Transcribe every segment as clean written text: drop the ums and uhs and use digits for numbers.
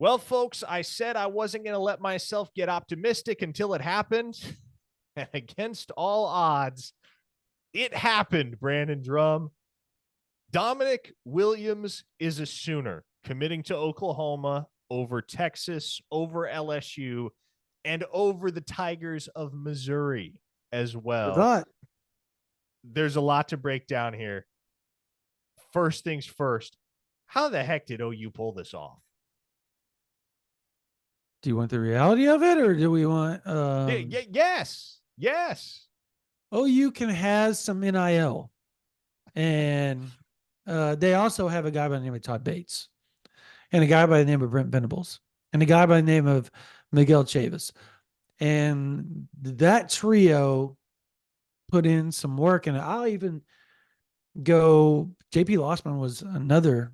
Well, folks, I said I wasn't going to let myself get optimistic until it happened. And against all odds, it happened, Brandon Drum. Dominic Williams is a Sooner, committing to Oklahoma over Texas, over LSU, and over the Tigers of Missouri as well. There's a lot to break down here. First things first, how the heck did OU pull this off? Do you want the reality of it, or do we want? Yes. OU has some NIL, and they also have a guy by the name of Todd Bates, and a guy by the name of Brent Venables, and a guy by the name of Miguel Chavis, and that trio put in some work. And I'll even go. JP Lossman was another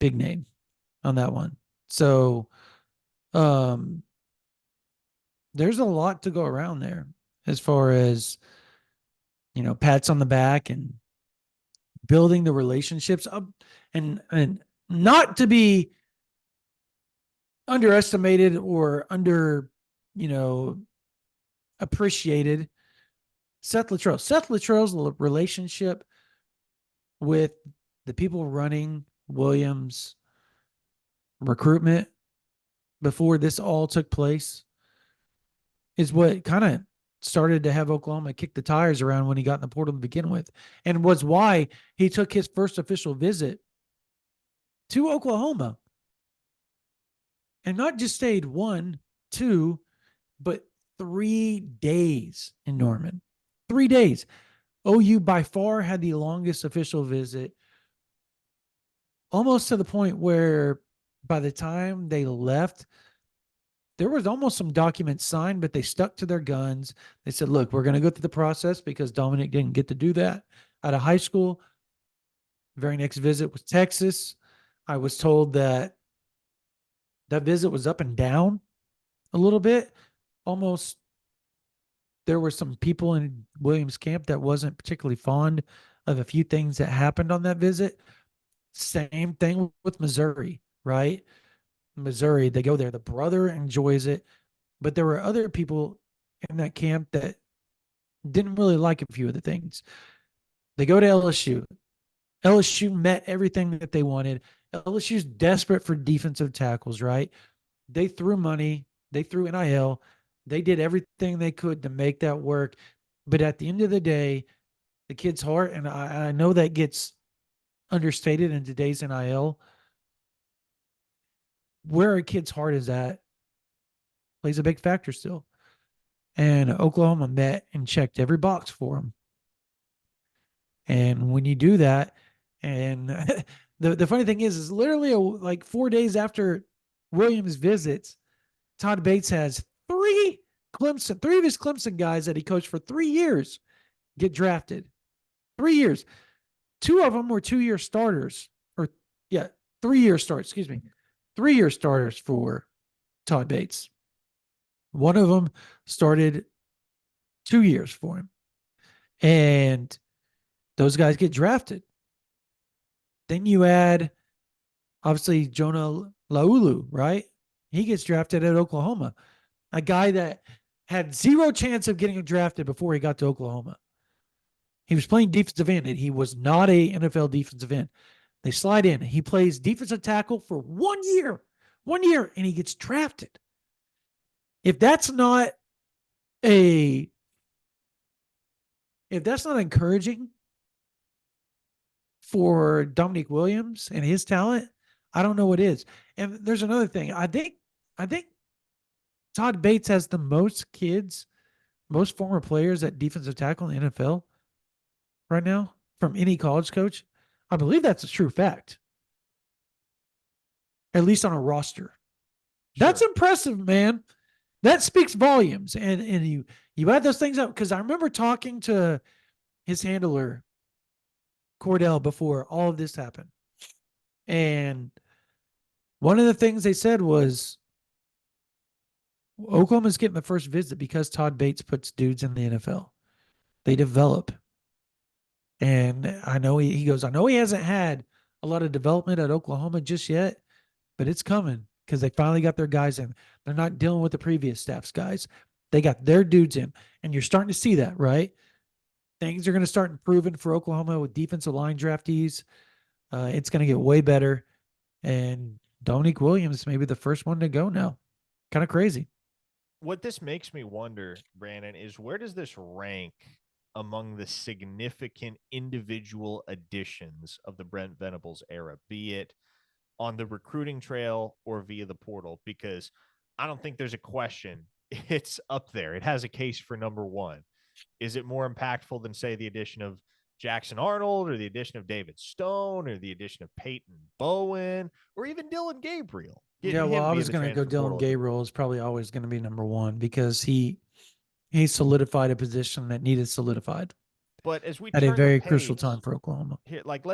big name on that one. So, there's a lot to go around there as far as, pats on the back and building the relationships up, and not to be underestimated or appreciated. Seth Luttrell's relationship with the people running Williams recruitment before this all took place is what kind of started to have Oklahoma kick the tires around when he got in the portal to begin with, and was why he took his first official visit to Oklahoma and not just stayed 1, 2, but 3 days in Norman. 3 days. OU by far had the longest official visit, almost to the point where by the time they left, there was almost some documents signed, but they stuck to their guns. They said, look, we're going to go through the process because Dominic didn't get to do that out of high school. Very next visit was Texas. I was told that visit was up and down a little bit. Almost there were some people in Williams camp that wasn't particularly fond of a few things that happened on that visit. Same thing with Missouri, right? Missouri, they go there. The brother enjoys it, but there were other people in that camp that didn't really like a few of the things. They go to LSU. LSU met everything that they wanted. LSU's desperate for defensive tackles, right? They threw money. They threw NIL. They did everything they could to make that work. But at the end of the day, the kid's heart, and I know that gets understated in today's NIL, where a kid's heart is at plays a big factor still. And Oklahoma met and checked every box for him. And when you do that, and the funny thing is literally like 4 days after Williams visits, Todd Bates has three of his Clemson guys that he coached for 3 years get drafted. 3 years. 2 of them were 2-year starters, 3-year starters, 3-year starters for Todd Bates. One of them started 2 years for him. And those guys get drafted. Then you add, obviously, Jonah Laulu, right? He gets drafted at Oklahoma. A guy that had zero chance of getting drafted before he got to Oklahoma. He was playing defensive end, and he was not a NFL defensive end. They slide in. He plays defensive tackle for 1 year. 1 year, and he gets drafted. If that's not encouraging for Dominic Williams and his talent, I don't know what is. And there's another thing. I think Todd Bates has the most former players at defensive tackle in the NFL right now from any college coach. I believe that's a true fact. At least on a roster. Sure. That's impressive, man. That speaks volumes. And you add those things up, because I remember talking to his handler, Cordell, before all of this happened. And one of the things they said was Oklahoma's getting the first visit because Todd Bates puts dudes in the NFL. They develop. And I know he goes, I know he hasn't had a lot of development at Oklahoma just yet, but it's coming. because they finally got their guys in. They're not dealing with the previous staff's guys. They got their dudes in, and you're starting to see that, right? Things are going to start improving for Oklahoma with defensive line draftees. It's going to get way better. And Dominic Williams may be the first one to go now. Kind of crazy. What this makes me wonder, Brandon, is where does this rank among the significant individual additions of the Brent Venables era, be it on the recruiting trail or via the portal? Because I don't think there's a question. It's up there. It has a case for number one. Is it more impactful than, say, the addition of Jackson Arnold or the addition of David Stone or the addition of Peyton Bowen or even Dylan Gabriel? Yeah, well, I was going to go Dylan Gabriel is probably always going to be number one because he solidified a position that needed solidified. But as we at a very crucial time for Oklahoma. Here, like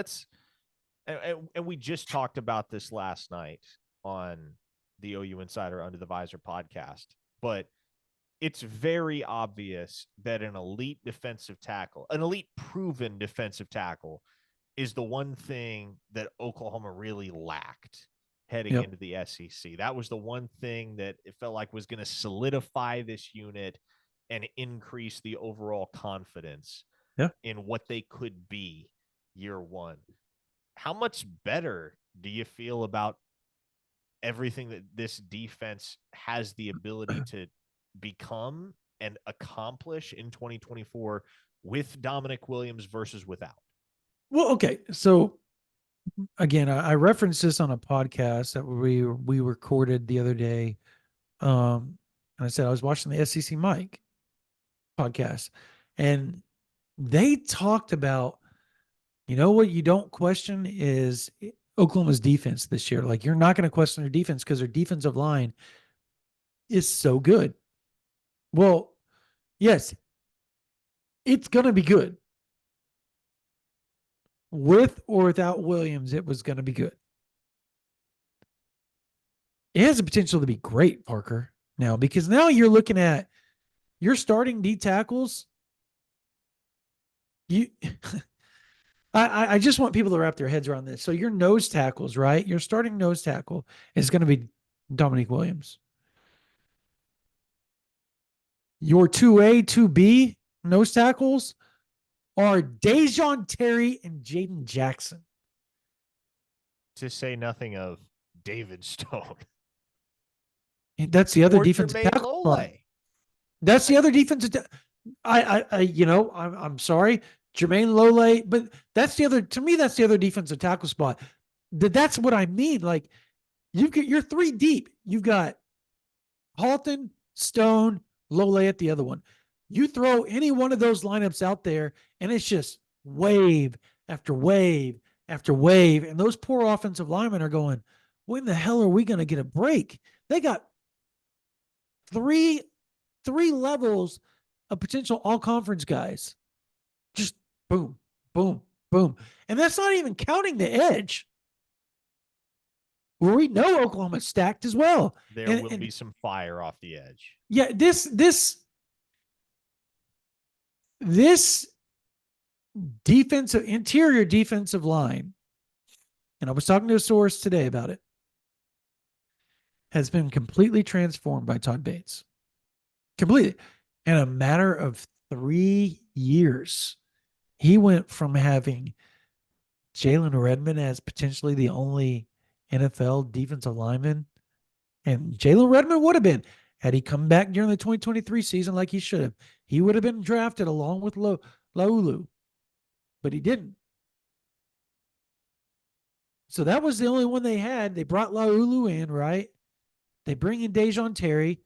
and we just talked about this last night on the OU Insider Under the Visor podcast, but it's very obvious that an elite defensive tackle, an elite proven defensive tackle, is the one thing that Oklahoma really lacked heading into the SEC. That was the one thing that it felt like was going to solidify this unit and increase the overall confidence in what they could be year one. How much better do you feel about everything that this defense has the ability to become and accomplish in 2024 with Dominic Williams versus without? Well, okay. So again, I referenced this on a podcast that we recorded the other day. And I said I was watching the SEC Mike podcast, and they talked about, you know, what you don't question is Oklahoma's defense this year. Like, you're not going to question their defense because their defensive line is so good. Well, yes, it's going to be good. With or without Williams, it was going to be good. It has the potential to be great, Parker, now, because now you're looking at your starting D tackles. I just want people to wrap their heads around this. So your nose tackles, right? Your starting nose tackle is going to be Dominic Williams. Your 2A, 2B nose tackles are Dejon Terry and Jaden Jackson. To say nothing of David Stone. That's the other defensive tackle. That's the other defensive. I'm sorry, Jermaine Lole, but that's the other. To me, that's the other defensive tackle spot. That's what I mean. Like, you're three deep. You've got Halton, Stone, Lole at the other one. You throw any one of those lineups out there, and it's just wave after wave after wave. And those poor offensive linemen are going, when the hell are we going to get a break? They got three levels of potential all-conference guys. Just boom, boom, boom. And that's not even counting the edge, where we know Oklahoma's stacked as well. There will be some fire off the edge. Yeah, this interior defensive line, and I was talking to a source today about it, has been completely transformed by Todd Bates. Completely. In a matter of 3 years, he went from having Jalen Redmond as potentially the only NFL defensive lineman, and Jalen Redmond would have been, had he come back during the 2023 season like he should have, he would have been drafted along with Laulu, but he didn't. So that was the only one they had. They brought Laulu in, right? They bring in Dejon Terry.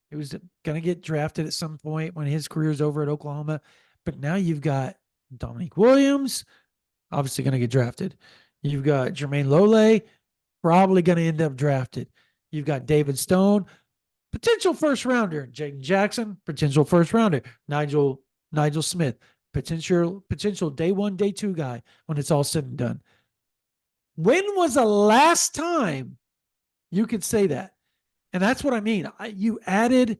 He was going to get drafted at some point when his career's over at Oklahoma. But now you've got Dominic Williams, obviously going to get drafted. You've got Jermaine Lole, probably going to end up drafted. You've got David Stone, potential first rounder. Jaden Jackson, potential first rounder. Nigel Smith, potential day one, day two guy when it's all said and done. When was the last time you could say that? And that's what I mean. You added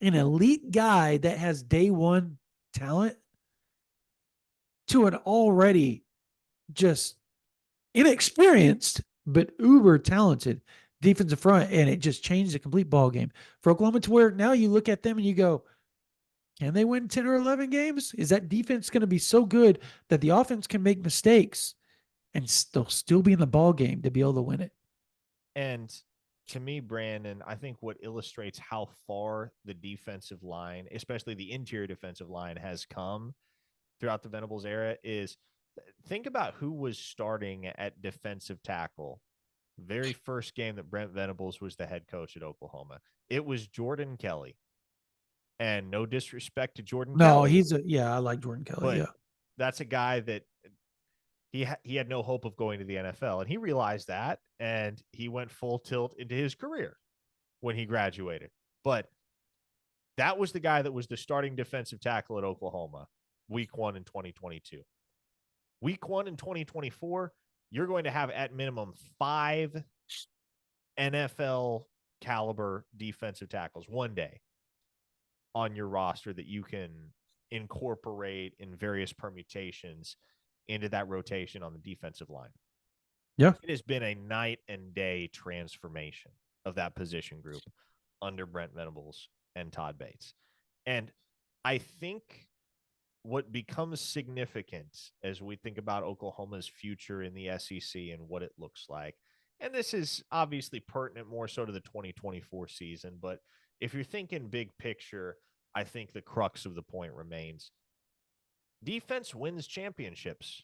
an elite guy that has day one talent to an already just inexperienced but uber talented defensive front, and it just changed the complete ball game for Oklahoma to where now you look at them and you go, can they win 10 or 11 games? Is that defense going to be so good that the offense can make mistakes and still be in the ball game to be able to win it? And to me, Brandon, I think what illustrates how far the defensive line, especially the interior defensive line, has come throughout the Venables era is think about who was starting at defensive tackle. Very first game that Brent Venables was the head coach at Oklahoma. It was Jordan Kelly. And no disrespect to Jordan Kelly. I like Jordan Kelly. But that's a guy that he had no hope of going to the NFL. And he realized that. And he went full tilt into his career when he graduated. But that was the guy that was the starting defensive tackle at Oklahoma week 1 in 2022. Week 1 in 2024, you're going to have at minimum 5 NFL caliber defensive tackles one day on your roster that you can incorporate in various permutations into that rotation on the defensive line. Yeah. It has been a night and day transformation of that position group under Brent Venables and Todd Bates. And I think what becomes significant as we think about Oklahoma's future in the SEC and what it looks like, and this is obviously pertinent more so to the 2024 season, but if you're thinking big picture, I think the crux of the point remains defense wins championships.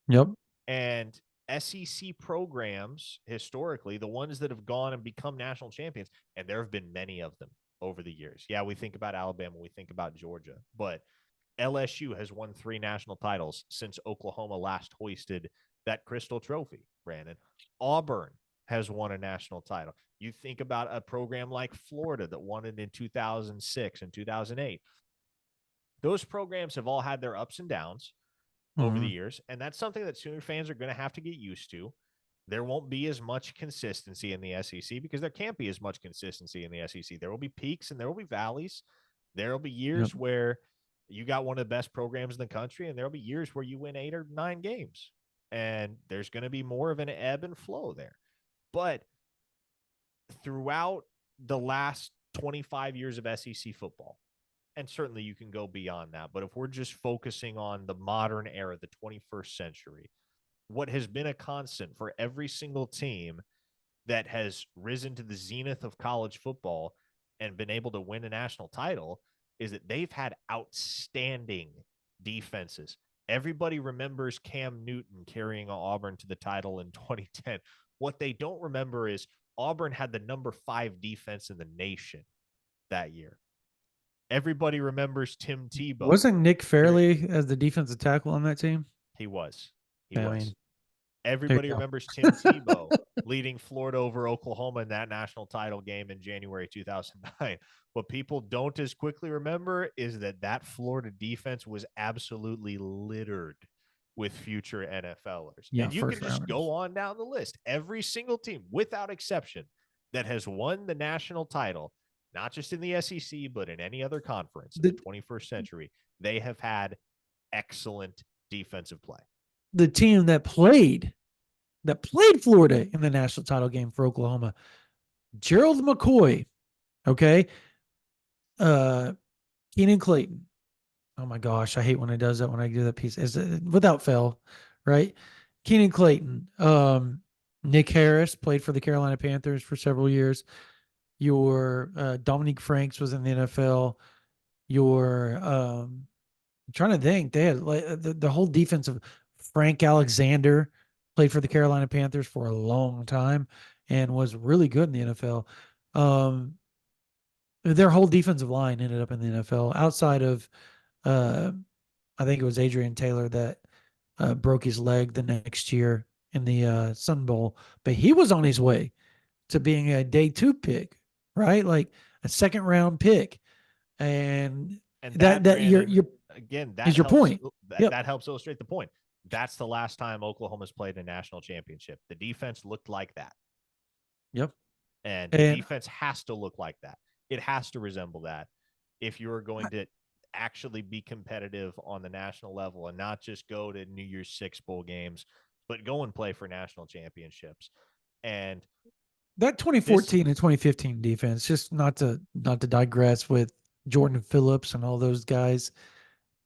Yep. And SEC programs, historically, the ones that have gone and become national champions, and there have been many of them over the years. Yeah, we think about Alabama, we think about Georgia, but LSU has won 3 national titles since Oklahoma last hoisted that Crystal Trophy, Brandon. Auburn has won a national title. You think about a program like Florida that won it in 2006 and 2008. Those programs have all had their ups and downs over the years, and that's something that Sooner fans are going to have to get used to. There won't be as much consistency in the SEC because there can't be as much consistency in the SEC. There will be peaks and there will be valleys. There will be years where you got one of the best programs in the country, and there will be years where you win 8 or 9 games, and there's going to be more of an ebb and flow there. But throughout the last 25 years of SEC football, and certainly you can go beyond that, but if we're just focusing on the modern era, the 21st century, what has been a constant for every single team that has risen to the zenith of college football and been able to win a national title is that they've had outstanding defenses. Everybody remembers Cam Newton carrying Auburn to the title in 2010. What they don't remember is Auburn had the number 5 defense in the nation that year. Everybody remembers Tim Tebow. Wasn't Nick Fairley as the defensive tackle on that team? He was. mean, everybody remembers Tim Tebow leading Florida over Oklahoma in that national title game in January 2009. What people don't as quickly remember is that Florida defense was absolutely littered with future NFLers. Yeah, and you can just go on down the list. Every single team, without exception, that has won the national title, not just in the SEC, but in any other conference in the 21st century, they have had excellent defensive play. The team that played Florida in the national title game for Oklahoma, Gerald McCoy, okay, Keenan Clayton. Oh my gosh, I hate when it does that when I do that piece. Is without fail, right? Keenan Clayton, Nick Harris played for the Carolina Panthers for several years. Your Dominic Franks was in the NFL. Your I'm trying to think. They had like the whole defense of Frank Alexander played for the Carolina Panthers for a long time and was really good in the NFL. Their whole defensive line ended up in the NFL outside of I think it was Adrian Taylor that broke his leg the next year in the Sun Bowl, but he was on his way to being a day 2 pick, right? Like a second round pick. And that Brandon, you're again, that is your point. That helps illustrate the point. That's the last time Oklahoma's played a national championship. The defense looked like that. Yep. And the defense has to look like that. It has to resemble that if you're going to actually be competitive on the national level and not just go to New Year's Six bowl games, but go and play for national championships. And That 2014 and 2015 defense, just not to digress with Jordan Phillips and all those guys,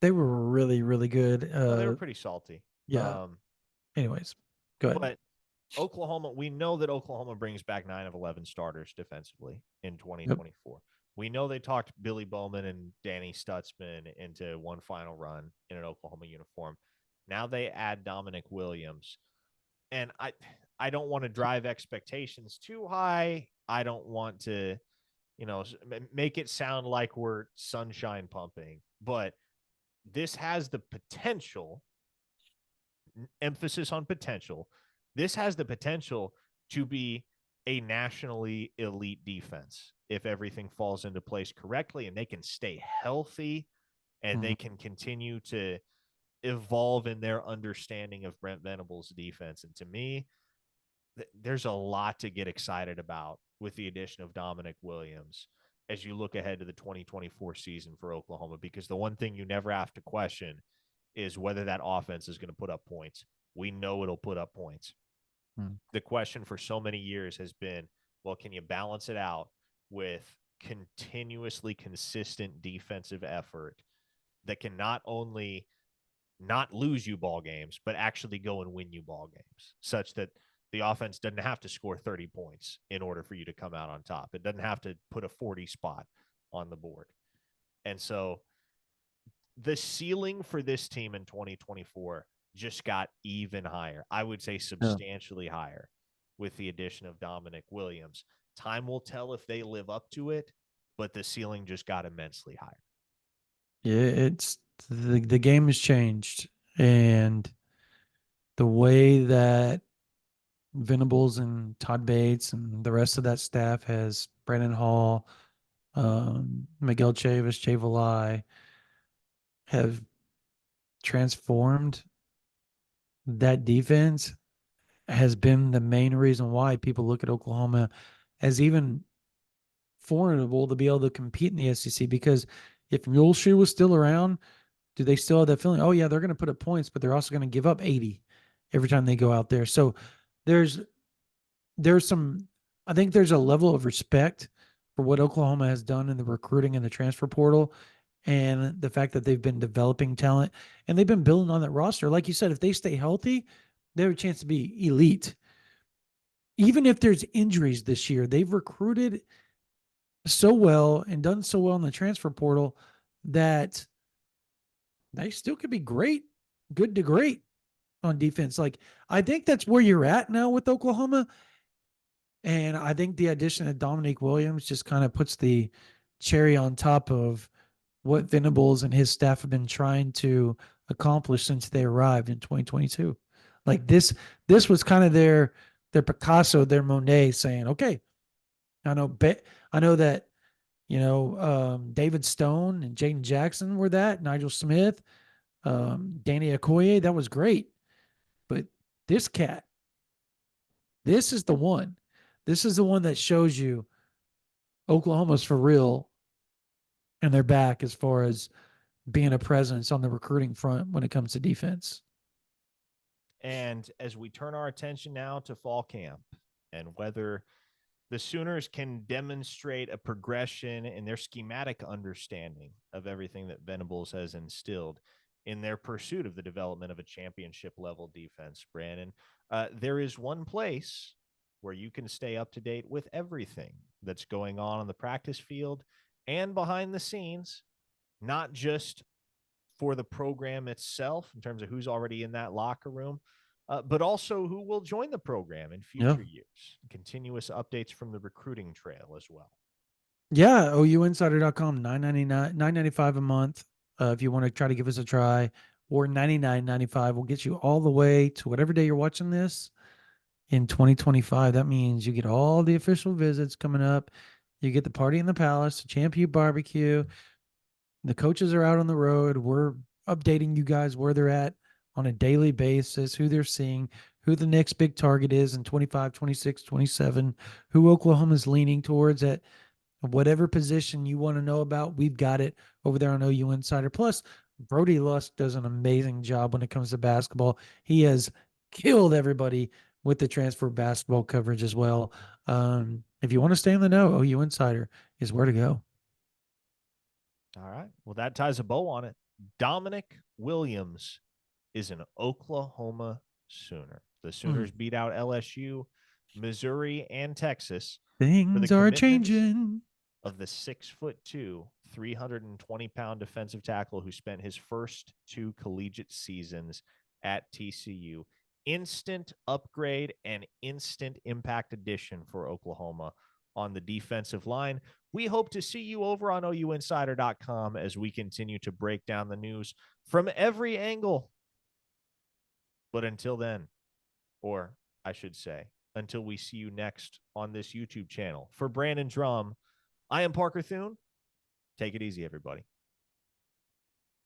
they were really, really good. They were pretty salty. Yeah. Anyways, go ahead. But Oklahoma, we know that Oklahoma brings back 9 of 11 starters defensively in 2024. Yep. We know they talked Billy Bowman and Danny Stutzman into one final run in an Oklahoma uniform. Now they add Dominic Williams. And I don't want to drive expectations too high. I don't want to, make it sound like we're sunshine pumping. But this has the potential, emphasis on potential, this has the potential to be a nationally elite defense if everything falls into place correctly and they can stay healthy and they can continue to evolve in their understanding of Brent Venables' defense. And to me, there's a lot to get excited about with the addition of Dominic Williams as you look ahead to the 2024 season for Oklahoma, because the one thing you never have to question is whether that offense is going to put up points. We know it'll put up points. The question for so many years has been, well, can you balance it out with continuously consistent defensive effort that can not only not lose you ball games, but actually go and win you ball games, such that the offense doesn't have to score 30 points in order for you to come out on top. It doesn't have to put a 40 spot on the board. And so the ceiling for this team in 2024 just got even higher. I would say substantially higher with the addition of Dominic Williams. Time will tell if they live up to it, but the ceiling just got immensely higher. Yeah, it's the game has changed, and the way that Venables and Todd Bates and the rest of that staff has Brandon Hall, Miguel Chavis, Jay Valai have transformed that defense has been the main reason why people look at Oklahoma as even formidable to be able to compete in the SEC. Because if Muleshoe was still around, do they still have that feeling? Oh yeah, they're going to put up points, but they're also going to give up 80 every time they go out there. So there's some, I think there's a level of respect for what Oklahoma has done in the recruiting and the transfer portal, and the fact that they've been developing talent and they've been building on that roster. Like you said, if they stay healthy, they have a chance to be elite. Even if there's injuries this year, they've recruited so well and done so well in the transfer portal that they still could be great, good to great on defense. Like, I think that's where you're at now with Oklahoma. And I think the addition of Dominic Williams just kind of puts the cherry on top of what Venables and his staff have been trying to accomplish since they arrived in 2022. Like this was kind of their Picasso, their Monet saying, okay, I know that, David Stone and Jaden Jackson were that, Nigel Smith, Danny Okoye, that was great. But this cat, this is the one. This is the one that shows you Oklahoma's for real and they're back as far as being a presence on the recruiting front when it comes to defense. And as we turn our attention now to fall camp and whether the Sooners can demonstrate a progression in their schematic understanding of everything that Venables has instilled in their pursuit of the development of a championship level defense, Brandon, there is one place where you can stay up to date with everything that's going on the practice field and behind the scenes, not just for the program itself in terms of who's already in that locker room, but also who will join the program in future years. Continuous updates from the recruiting trail as well. Yeah, OUinsider.com, $9.95 a month. If you want to try to give us a try, or $99.95 will get you all the way to whatever day you're watching this in 2025. That means you get all the official visits coming up. You get the party in the palace, the Champion Barbecue. The coaches are out on the road. We're updating you guys where they're at on a daily basis, who they're seeing, who the next big target is in 25, 26, 27, who Oklahoma's leaning towards at whatever position you want to know about. We've got it over there on OU Insider. Plus, Brody Lusk does an amazing job when it comes to basketball. He has killed everybody with the transfer basketball coverage as well. If you want to stay in the know, OU Insider is where to go. All right. Well, that ties a bow on it. Dominic Williams is an Oklahoma Sooner. The Sooners beat out LSU, Missouri, and Texas. Things are changing. Of the 6'2", 320-pound defensive tackle who spent his first 2 collegiate seasons at TCU. Instant upgrade and instant impact addition for Oklahoma on the defensive line. We hope to see you over on OUinsider.com as we continue to break down the news from every angle. But until then, or I should say, until we see you next on this YouTube channel, for Brandon Drum, I am Parker Thune. Take it easy, everybody.